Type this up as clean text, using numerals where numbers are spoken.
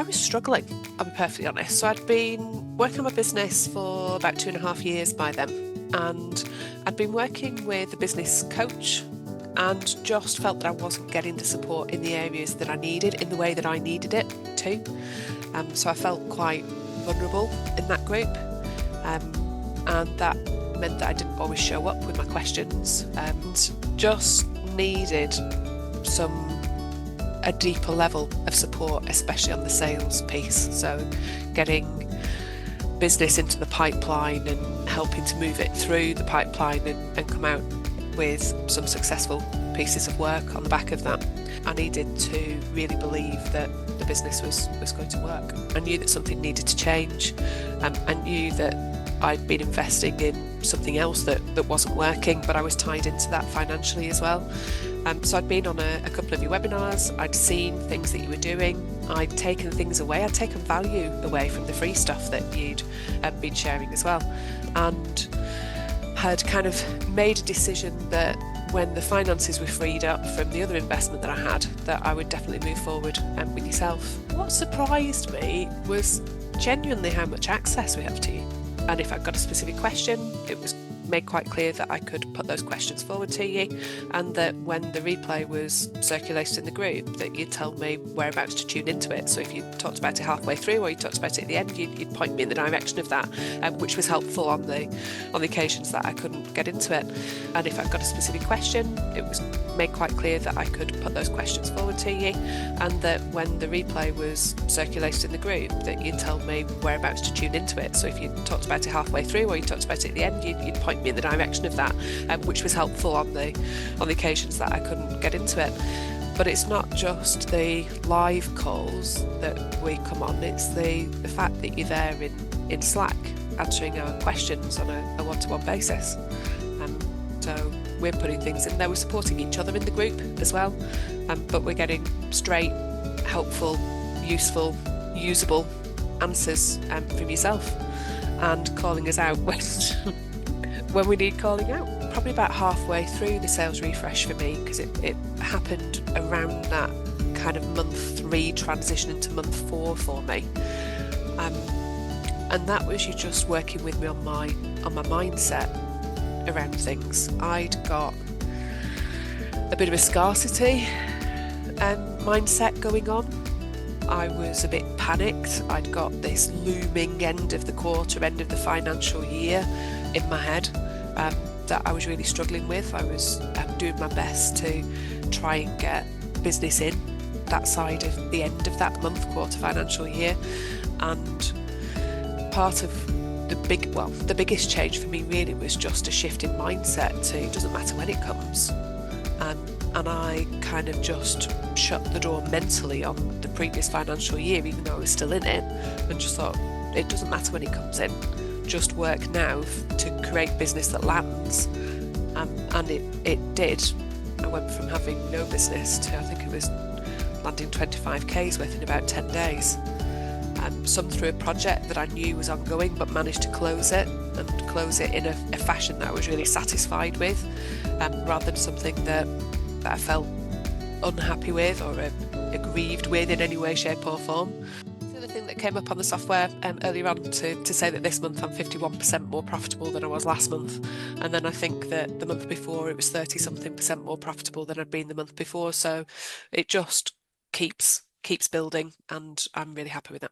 was struggling, I'll be perfectly honest. So I'd been working on my business for about 2.5 years by then, and I'd been working with a business coach and just felt that I wasn't getting the support in the areas that I needed, in the way that I needed it too. So I felt quite vulnerable in that group, and that meant that I didn't always show up with my questions and just needed a deeper level of support, especially on the sales piece. So getting business into the pipeline and helping to move it through the pipeline and come out with some successful pieces of work on the back of that. I needed to really believe that the business was going to work. I knew that something needed to change. I knew that I'd been investing in something else that wasn't working, but I was tied into that financially as well. So I'd been on a couple of your webinars, I'd seen things that you were doing, I'd taken things away, I'd taken value away from the free stuff that you'd been sharing as well, and had kind of made a decision that when the finances were freed up from the other investment that I had, that I would definitely move forward with yourself. What surprised me was genuinely how much access we have to you. And if I've got a specific question, it was made quite clear that I could put those questions forward to you, and that when the replay was circulated in the group, that you'd tell me whereabouts to tune into it. So if you talked about it halfway through or you talked about it at the end, you'd point me in the direction of that, which was helpful on the occasions that I couldn't get into it. And if I've got a specific question, it was made quite clear that I could put those questions forward to you, and that when the replay was circulated in the group, that you'd tell me whereabouts to tune into it. So if you talked about it halfway through or you talked about it at the end, you'd point me in the direction of that, which was helpful on the occasions that I couldn't get into it. But it's not just the live calls that we come on, it's the fact that you're there in Slack answering our questions on a one-to-one basis. So we're putting things in there, we're supporting each other in the group as well, but we're getting straight, helpful, useful, usable answers from yourself, and calling us out when we need calling out. Probably about halfway through the sales refresh for me, because it happened around that kind of month 3 transition into month 4 for me, and that was you just working with me on my mindset around things. I'd got a bit of a scarcity mindset going on. I was a bit panicked. I'd got this looming end of the quarter, end of the financial year in my head that I was really struggling with. I was doing my best to try and get business in that side of the end of that month, quarter financial year. And part of the biggest change for me really was just a shift in mindset to it doesn't matter when it comes. And I kind of just shut the door mentally on the previous financial year, even though I was still in it, and just thought, it doesn't matter when it comes in, just work now to create business that lands. And it did. I went from having no business to, I think it was landing 25k's worth in about 10 days. Some through a project that I knew was ongoing, but managed to close it in a fashion that I was really satisfied with, rather than something that I felt unhappy with or aggrieved with in any way, shape or form. The other thing that came up on the software earlier on to say that this month I'm 51% more profitable than I was last month, and then I think that the month before it was 30-something% more profitable than I'd been the month before. So it just keeps building, and I'm really happy with that.